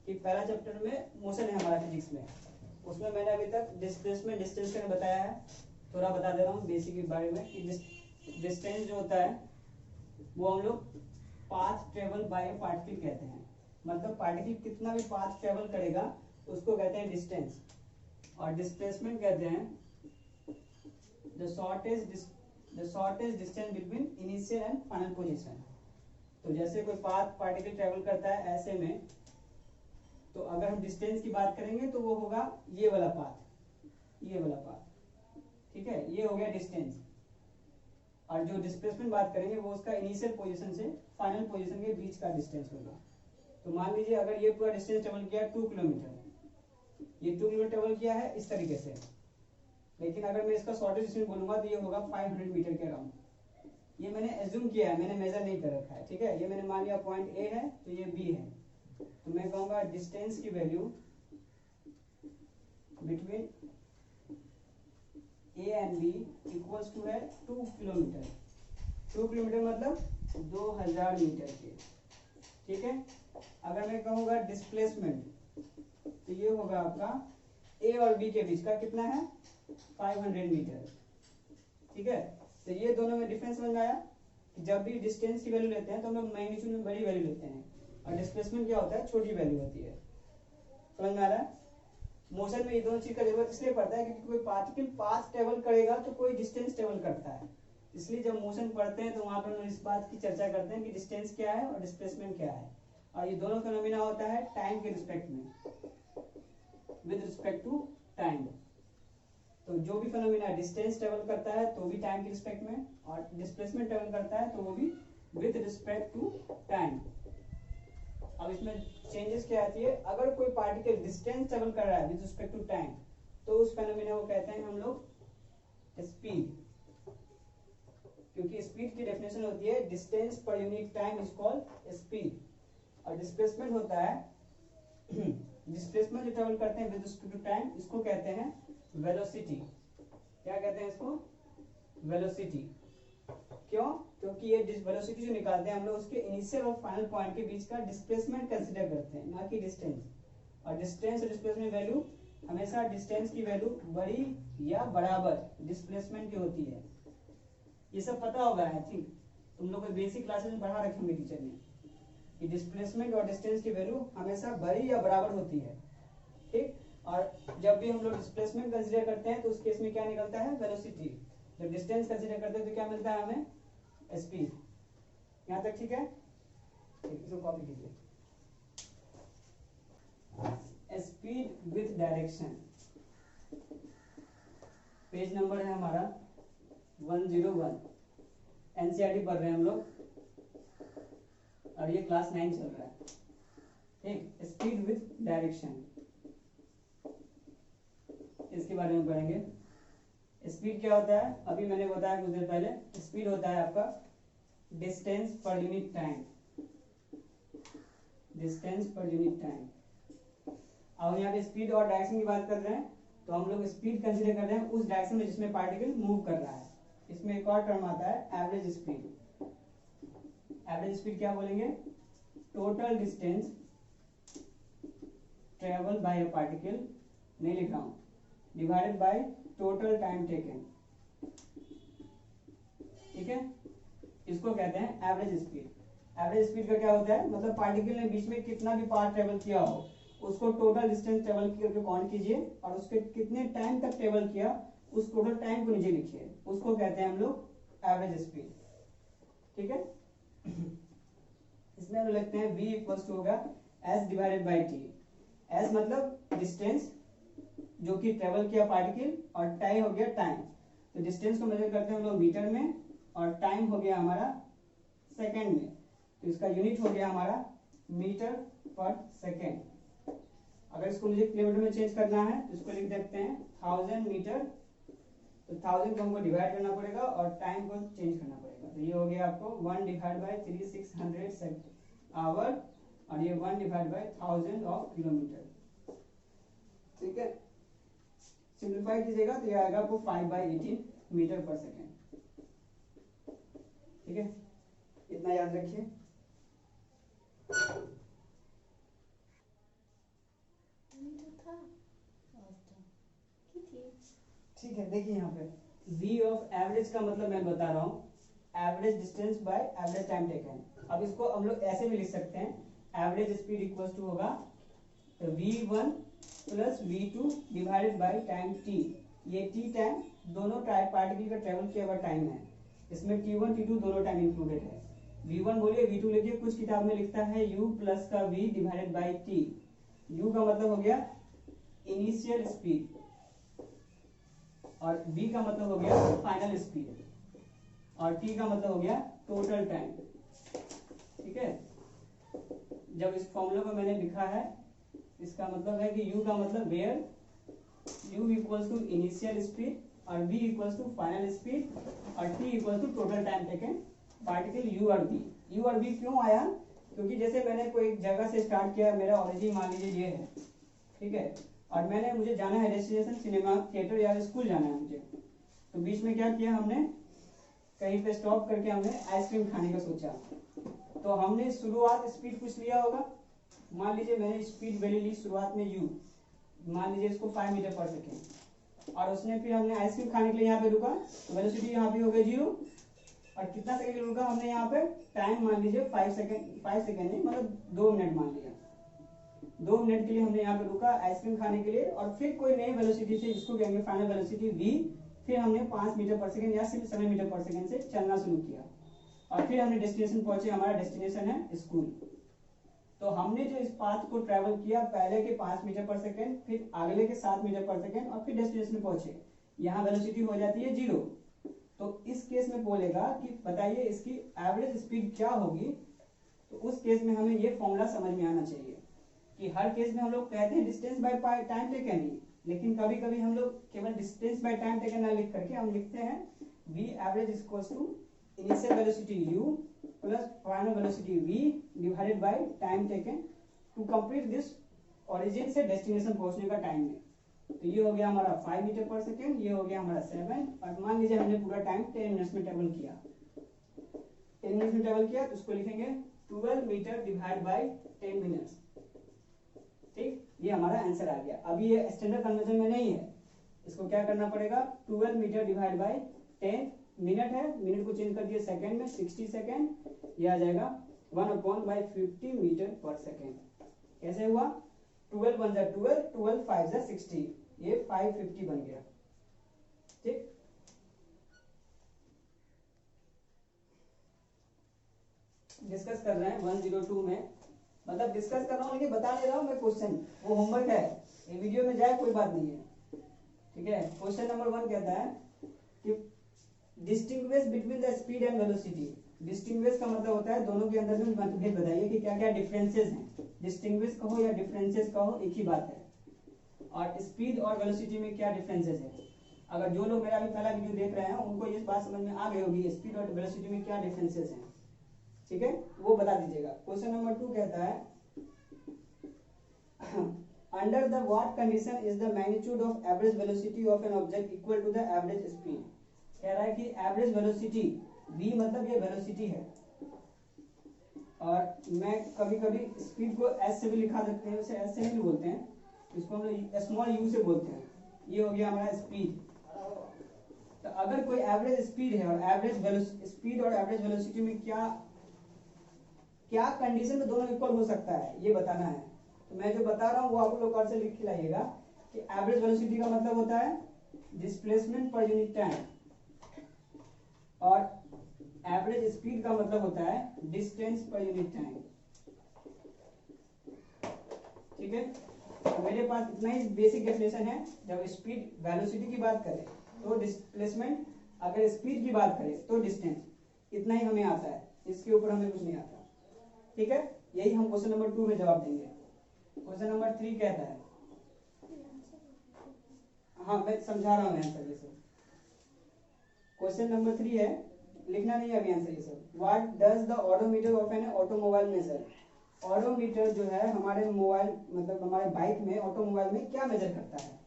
कि पहला चैप्टर में मोशन है हमारा फिजिक्स में, उसमें मैंने अभी तक डिस्प्लेसमेंट डिस्टेंस का बताया है, थोड़ा बता दे रहा हूँ बेसिक के बारे में कि डिस्टेंस जो होता है वो हम लोग पाथ ट्रेवल बाय पार्टिकल कहते हैं, मतलब पार्टिकल कितना भी पाथ ट्रेवल करेगा उसको कहते हैं डिस्टेंस। और डिस्प्लेसमेंट कहते हैं the shortest distance between initial and final position. तो जैसे कोई पाथ पार्टिकल ट्रेवल करता है ऐसे में, तो अगर हम डिस्टेंस की बात करेंगे तो वो होगा ये वाला पाथ, ये वाला पाथ, ठीक है, ये हो गया डिस्टेंस। और जो डिस्प्लेसमेंट बात करेंगे वो उसका इनिशियल पोजीशन से फाइनल पोजीशन के बीच का डिस्टेंस होगा। तो मान लीजिए अगर ये पूरा डिस्टेंस ट्रेवल किया 2 किलोमीटर, ये 2 किलोमीटर ट्रेवल किया है इस तरीके से, लेकिन अगर मैं इसका शॉर्टेस्ट डिस्टेंस बोलूंगा तो ये होगा 500 मीटर के अराउंड। ये मैंने एज्यूम किया है, मैंने मेजर नहीं कर रखा है, ठीक है। ये मैंने मान लिया पॉइंट ए है तो ये बी है, तो मैं कहूंगा डिस्टेंस की value between A and B equals to है 2 किलोमीटर। 2 किलोमीटर मतलब 2000 मीटर के, ठीक है। अगर मैं कहूँगा डिस्प्लेसमेंट तो ये होगा आपका ए और बी के बीच का कितना है 500 मीटर, ठीक है। तो ये दोनों में डिफरेंस समझ में आया कि जब भी डिस्टेंस की वैल्यू लेते हैं तो हम लोग मैग्नीट्यूड में बड़ी वैल्यू लेते हैं, और डिस्प्लेसमेंट क्या होता है छोटी वैल्यू होती है। समझ में आ रहा है। मोशन में ये दोनों चीज का जरूरत इसलिए पड़ता है क्योंकि कोई पार्टिकल पाथ ट्रेवल करेगा तो कोई डिस्टेंस ट्रेवल करता है, इसलिए जब मोशन पढ़ते हैं तो वहां पर इस बात की चर्चा करते हैं कि डिस्टेंस क्या है और डिस्प्लेसमेंट क्या है। और ये दोनों फिनोमिना होता है टाइम के रिस्पेक्ट में, विद रिस्पेक्ट टू टाइम। तो जो भी फिनोमिना डिस्टेंस ट्रेवल करता है तो भी टाइम के रिस्पेक्ट में, और डिस्प्लेसमेंट ट्रेवल करता है तो वो भी विद रिस्पेक्ट टू टाइम। अब इसमें चेंजेस क्या आती है, अगर कोई पार्टिकल डिस्टेंस ट्रेवल कर रहा है विद रिस्पेक्ट टू टाइम तो उस फेनोमेना को कहते हैं हम लोग स्पीड, क्योंकि स्पीड की डेफिनेशन होती है distance per unit time is called speed. और डिस्प्लेसमेंट होता है डिस्प्लेसमेंट जो ट्रेवल करते हैं विद रिस्पेक्ट टू टाइम इसको कहते हैं वेलोसिटी। क्या कहते हैं इसको, वेलोसिटी। क्यों, क्योंकि ये वेलोसिटी जो निकालते हैं हम लोग उसके इनिशियल और फाइनल पॉइंट के बीच का डिस्प्लेसमेंट कंसीडर करते हैं, ना कि डिस्टेंस। और डिस्टेंस और डिस्प्लेसमेंट वैल्यू हमेशा डिस्टेंस की वैल्यू बड़ी या बराबर डिस्प्लेसमेंट की होती है। ये सब पता होगा, आई थिंक तुम लोग को बेसिक क्लासेस में पढ़ा रखेंगे टीचर ने कि डिस्प्लेसमेंट और डिस्टेंस की वैल्यू हमेशा बड़ी या बराबर होती है, ठीक। और जब भी हम लोग डिस्प्लेसमेंट कंसीडर करते हैं तो उस केस में क्या निकलता है वेलोसिटी, जब डिस्टेंस कंसीडर करते हैं तो क्या मिलता है हमें स्पीड। यहां तक ठीक है, इसको कॉपी कीजिए। Speed with direction, page number है हमारा 101, एनसीईआरटी पढ़ रहे हैं हम लोग और ये क्लास 9 चल रहा है, ठीक। स्पीड विथ डायरेक्शन, इसके बारे में पढ़ेंगे। स्पीड क्या होता है, अभी मैंने बताया कुछ देर पहले, स्पीड होता है आपका distance per unit time, distance per unit time. अब यहाँ पे स्पीड और डायरेक्शन की बात कर रहे हैं तो हम लोग स्पीड कंसीडर कर रहे हैं उस डायरेक्शन में जिसमें पार्टिकल मूव कर रहा है। इसमें एक और टर्म आता है एवरेज स्पीड। एवरेज स्पीड क्या बोलेंगे, total distance travel by a particle, नहीं लिख रहा हूं, divided by total time taken, ठीक है। इसको कहते हैं एवरेज स्पीड। एवरेज स्पीड का क्या होता है, मतलब पार्टिकल ने बीच में कितना भी पाथ ट्रेवल किया हो उसको टोटल डिस्टेंस ट्रेवल करके काउंट कीजिए और उसके कितने टाइम तक ट्रेवल किया उस टोटल टाइम को नीचे लिखिए, उसको कहते हैं हम लोग एवरेज स्पीड, ठीक है। इसमें हम लिखते हैं v इक्वल्स टू होगा s divided by t। s मतलब डिस्टेंस जो कि ट्रेवल किया पार्टिकल, और टाइम हो गया टाइम। तो डिस्टेंस को मेजर करते हैं हम लोग मीटर में और टाइम हो गया हमारा सेकंड में, तो इसका यूनिट हो गया हमारा मीटर पर सेकंड। अगर इसको मुझे किलोमीटर में चेंज करना है तो इसको लिख देते हैं 1000 मीटर, तो 1000 को हमको डिवाइड करना पड़ेगा और टाइम को चेंज करना पड़ेगा। तो ये हो गया आपको 1 डिवाइड बाय 3600 आवर और ये 1 डिवाइड बाय 1000 ऑफ किलोमीटर, ठीक है। सिंप्लीफाई कीजिएगा तो ये आएगा आपको 5/18 मीटर पर सेकेंड, ठीक है। इतना याद रखिए। ठीक है, देखिए यहाँ पे v ऑफ एवरेज का मतलब मैं बता रहा हूँ average distance by average time taken. अब इसको हम लोग ऐसे भी लिख सकते हैं, एवरेज स्पीड इक्वल्स टू होगा v1 plus v2 divided by time t। ये t टाइम दोनों पार्टिकल का ट्रेवल किया हुआ टाइम है, इसमें t1 t2 दोनों टाइम इंक्लूडेड है। v1 बोलिए v2 लिखिए, कुछ किताब में लिखता है u प्लस का v divided bye t। u का मतलब हो गया इनिशियल स्पीड और v का मतलब हो गया फाइनल स्पीड और t का मतलब हो गया टोटल टाइम। ठीक है, जब इस फॉर्मूला को मैंने लिखा है, इसका मतलब है कि u का मतलब where u equals to initial speed और v equals to final speed और t equals to total time taken particle u और v। u और v क्यों आया? क्योंकि जैसे मैंने कोई जगह से स्टार्ट किया, मेरा ओरिजिन मान लीजिए ये है, ठीक है, और मुझे जाना है डेस्टिनेशन सिनेमा थिएटर या स्कूल जाना है मुझे, तो बीच में क्या किया हमने, कहीं पे स्टॉप करके हमने आइसक्रीम खाने का सोचा। तो हमने शुरुआत स्पीड कुछ लिया होगा, मान लीजिए मैंने स्पीड वैल्यू ली शुरुआत में u, मान लीजिए इसको 5 मीटर पर सेकेंड, और उसने फिर हमने आइसक्रीम खाने के लिए यहाँ पे रुका, तो वेलोसिटी यहाँ पे हो गई 0। और कितना सेकंड रुका हमने यहाँ पे, टाइम मान लीजिए 5 सेकंड नहीं, मतलब 2 मिनट मान लिया। 2 मिनट के लिए हमने यहाँ पे रुका आइसक्रीम खाने के लिए, और फिर कोई नई वेलोसिटी से, जिसको कहेंगे फाइनल वेलोसिटी v, फिर हमने 5 मीटर पर सेकंड या सिर्फ 7 मीटर पर सेकंड से चलना शुरू किया, और फिर हमने डेस्टिनेशन पहुंचे। हमारा डेस्टिनेशन है स्कूल। तो हमने जो इस पाथ को ट्रेवल किया, पहले के 5 मीटर पर सेकंड, फिर अगले के 7 मीटर पर सेकंड, और फिर डेस्टिनेशन पहुंचे, यहाँ वेलोसिटी हो जाती है 0। तो इस केस में बोलेगा कि बताइए इसकी एवरेज स्पीड क्या होगी। तो उस केस में हमें ये फॉर्मूला समझ में आना चाहिए कि हर केस में हम लोग कहते हैं डिस्टेंस बाय टाइम टेकन ही, लेकिन कभी कभी हम लोग केवल डिस्टेंस बाय टाइम टेकन ना लिख करके हम लिखते हैं v average equals to initial velocity u plus final velocity v divided by time taken to complete this origin से डेस्टिनेशन पहुंचने का टाइम है। तो ये हो गया हमारा 5 मीटर पर सेकेंड, ये हो गया हमारा 7, और मान लीजिए हमने पूरा टाइम 10 मिनट्स में ट्रेवल किया। 10 मिनट्स में ट्रेवल किया तो उसको लिखेंगे 12 मीटर डिवाइड बाय 10 मिनट्स। ठीक, ये हमारा आंसर आ गया। अभी ये स्टैंडर्ड कन्वर्जन में नहीं है, इसको क्या करना पड़ेगा, 12 मीटर डिवाइड बाय 10 मिनट है, मिनट को चेंज कर दिए सेकंड में, 60 सेकंड, ये आ जाएगा 1/50 मीटर पर सेकंड। कैसे हुआ, 12 1 जा 12, 12 5 जा 60, ये 550 बन गया। ठीक, डिस्कस कर रहे हैं 102 में, मतलब डिस्कस कर रहा हूँ लेकिन बता नहीं रहा हूँ मैं क्वेश्चन, वो होमवर्क है, ये वीडियो में जाए कोई बात नहीं है। ठीक है, क्वेश्चन नंबर 1 कहता है कि distinguish between the speed and velocity. Distinguish का मतलब होता है दोनों के अंदर में मतभेद बताइए कि क्या क्या डिफरेंसेस हैं। डिस्टिंग्विश कहो या डिफरेंसेस कहो एक ही बात है। और स्पीड और वेलोसिटी में क्या डिफरेंसेस है, अगर जो लोग मेरा अभी पहला वीडियो देख रहे हैं उनको ये बात समझ में आ गई होगी, स्पीड और वेलोसिटी में क्या डिफरेंसेस हैं। ठीक है, वो बता दीजिएगा। क्वेश्चन नंबर 2 कहता है under the what condition is the magnitude of average velocity of an object equal to the average speed. कह रहा है कि एवरेज वेलोसिटी v मतलब ये वेलोसिटी है, और मैं कभी कभी स्पीड को s से भी लिखा सकते हैं, उसे s से नहीं बोलते हैं, इसको हम लोग स्मॉल u से बोलते हैं। ये हो गया हमारा स्पीड। तो अगर कोई एवरेज स्पीड है और एवरेज स्पीड और एवरेज वेलोसिटी में क्या क्या कंडीशन में दोनों इक्वल हो सकता है, ये बताना है। तो मैं जो बता रहा हूँ वो आप लोग और से लिख के लाइएगा कि एवरेज वेलोसिटी का मतलब होता है डिस्प्लेसमेंट पर यूनिट टाइम, और एवरेज स्पीड का मतलब होता है डिस्टेंस पर यूनिट टाइम। ठीक है, तो मेरे पास इतना ही बेसिक डेफिनेशन है। जब स्पीड वेलोसिटी की बात करें तो डिस्प्लेसमेंट, अगर स्पीड की बात करें तो डिस्टेंस, इतना ही हमें आता है, इसके ऊपर हमें कुछ नहीं आता। ठीक है, यही हम क्वेश्चन नंबर 2 में जवाब देंगे। क्वेश्चन नंबर 3 कहता है, हाँ मैं समझा रहा हूँ आंसर ये सब। क्वेश्चन नंबर 3 है, लिखना नहीं है अभी आंसर ये सब। What does the odometer of an automobile measure. Odometer जो है हमारे मोबाइल मतलब हमारे बाइक में, ऑटोमोबाइल में क्या मेजर करता है,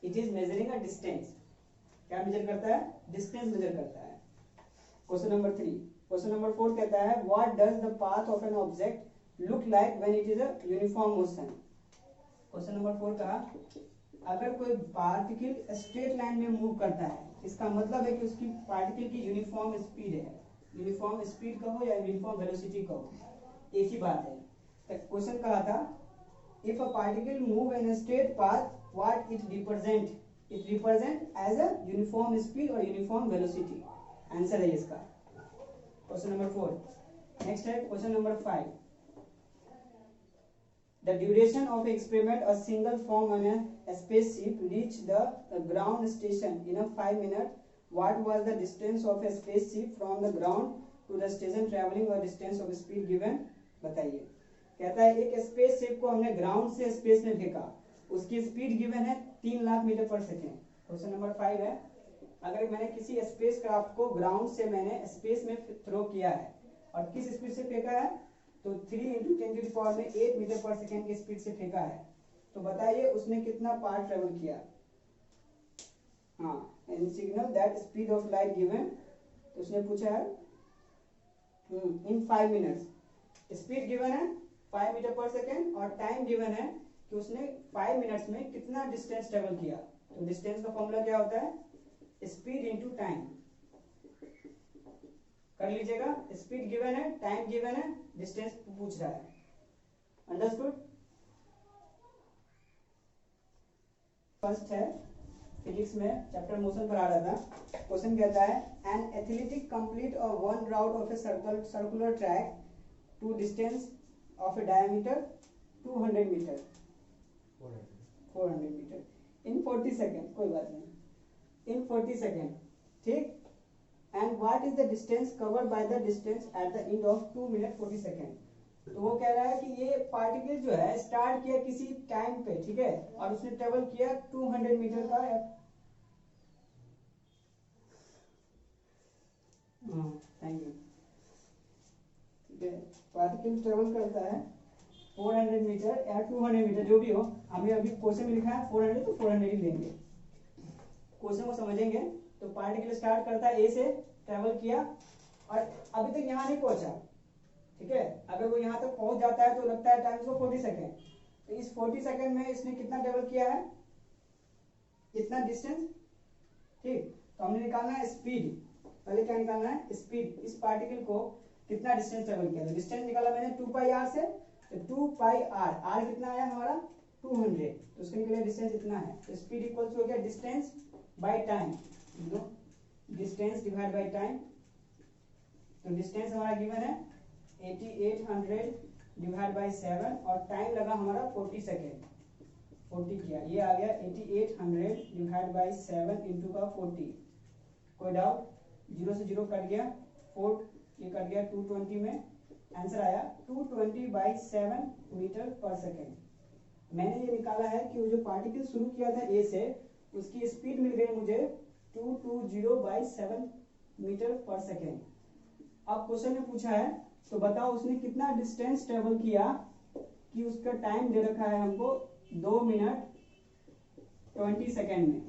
it is measuring a distance. क्या मेजर करता है, डिस्टेंस मेजर करता है। Question number 3। क्वेश्चन नंबर 4 कहता है what does the path of an object look like when it is a uniform motion. Question number 4 कहा अगर कोई पार्टिकल स्ट्रेट लाइन में मूव करता है, इसका मतलब है कि उसकी पार्टिकल की यूनिफॉर्म स्पीड है। यूनिफॉर्म स्पीड कहो या यूनिफॉर्म वेलोसिटी कहो, एक ही बात है। तो क्वेश्चन कहा था if a particle move in straight path what it represent as a uniform speed और यूनिफॉर्म वेलोसिटी। आंसर है इसका क्वेश्चन नंबर 4। नेक्स्ट है question number 5। The duration of experiment, a single form on a spaceship reached the ground station in a 5 minutes. What was the distance of a spaceship from the ground to the station traveling or distance of speed given? बताइए। कहता है एक spaceship को हमने ground से space में फेंका, उसकी स्पीड गिवन है 3 लाख मीटर पर सेकेंड। क्वेश्चन नंबर 5 है, अगर मैंने किसी स्पेस क्राफ्ट को ग्राउंड से मैंने स्पेस में थ्रो किया है और किस स्पीड से फेंका है, तो 3 × 10⁸ मीटर पर सेकेंड की स्पीड से फेंका है, तो बताइए उसने कितना पाथ ट्रेवल किया। हाँ, and signal that speed of light given, तो उसने पूछा है इन 5 मिनट्स। स्पीड गिवन है 5 मीटर पर सेकेंड और टाइम गिवन है कि उसने 5 मिनट्स में कितना डिस्टेंस ट्रेवल किया। तो डिस्टेंस का फॉर्मूला क्या होता है, स्पीड इंटू टाइम। कर लीजिएगा, स्पीड गिवन है, टाइम गिवन है, डिस्टेंस पूछ रहा है। अंडरस्टूड। फर्स्ट है फिजिक्स में चैप्टर मोशन पर आ रहा था। क्वेश्चन कहता है एन एथलेटिक कंप्लीट और one round of a circular track to distance of a diameter 200 metre 400 metre in 40 second. कोई बात नहीं, इन 40 सेकेंड, ठीक। And what is the distance covered by the distance at the end of 2 minute 40 second. तो वो कह रहा है कि ये पार्टिकल जो है स्टार्ट किया किसी टाइम पे, ठीक है, और उसने ट्रेवल किया 200 मीटर का। Thank you. ठीक है, पार्टिकल ट्रेवल करता है 400 मीटर या 200 मीटर, जो भी हो। हमें अभी क्वेश्चन में लिखा है 400, तो 400 ही लेंगे। क्वेश्चन को समझेंगे तो पार्टिकल स्टार्ट करता है ए से, ट्रेवल किया और अभी तक यहाँ नहीं पहुंचा, ठीक है। अगर वो यहाँ तक पहुंच जाता है तो लगता है टाइम उसको 40 सेकेंड। तो इस 40 सेकेंड में इसने कितना ट्रेवल किया है, इतना डिस्टेंस, ठीक। तो हमने निकालना है स्पीड। पहले क्या निकालना है, स्पीड। इस पार्टिकल को कितना डिस्टेंस ट्रेवल किया, तो डिस्टेंस निकाला मैंने 2πr से, तो 2πr, r कितना आया हमारा 200, तो उसके निकले डिस्टेंस इतना है। तो स्पीड इक्वल्स हो गया distance by time, distance divide by time. तो डिस्टेंस हमारा गिवन है 8800 डिवाइड बाय 7 और टाइम लगा हमारा 40 सेकेंड। 40 किया, ये आ गया 8800 डिवाइड बाय 7 इंटू का 40। कोई डाउट, 0 से 0 कट गया, 4 ये कट गया 220 में, आंसर आया 220/7 मीटर पर सेकेंड। मैंने ये निकाला है कि वो जो पार्टिकल शुरू किया था ए से, उसकी स्पीड मिल गई मुझे 220/7 मीटर पर सेकेंड। अब क्वेश्चन में पूछा है तो बताओ उसने कितना डिस्टेंस ट्रेवल किया, कि उसका टाइम दे रखा है हमको 2 मिनट 20 सेकेंड में।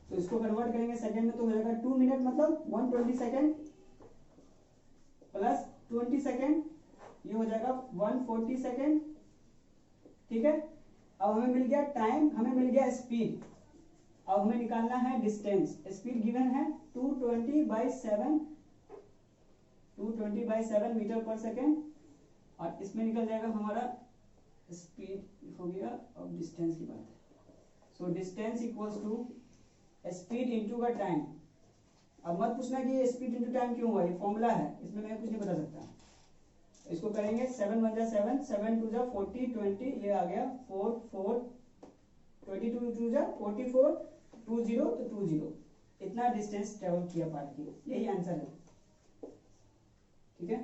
तो इसको कन्वर्ट करेंगे सेकेंड में तो हो जाएगा 2 मिनट मतलब 120 सेकेंड प्लस 20 सेकेंड, ये हो जाएगा 140 सेकेंड, ठीक है। अब हमें मिल गया टाइम, हमें मिल गया स्पीड। अब हमें निकालना है डिस्टेंस। स्पीड गिवन है 220/7 मीटर पर सेकेंड और इसमें निकल जाएगा हमारा स्पीड हो गया। अब डिस्टेंस की बात है, so distance equals to speed into का टाइम। अब मत पूछना कि ये स्पीड इंटू टाइम क्यों हुआ, ये फॉर्मूला है, इसमें मैं कुछ नहीं बता सकता। इसको करेंगे 7 × 1 7, 7 × 2 40, 20, ये आ गया 4 4 22 × 2 44, 20 तो 20, इतना डिस्टेंस ट्रेवल किया पार्टिकल। यही आंसर है, ठीक है।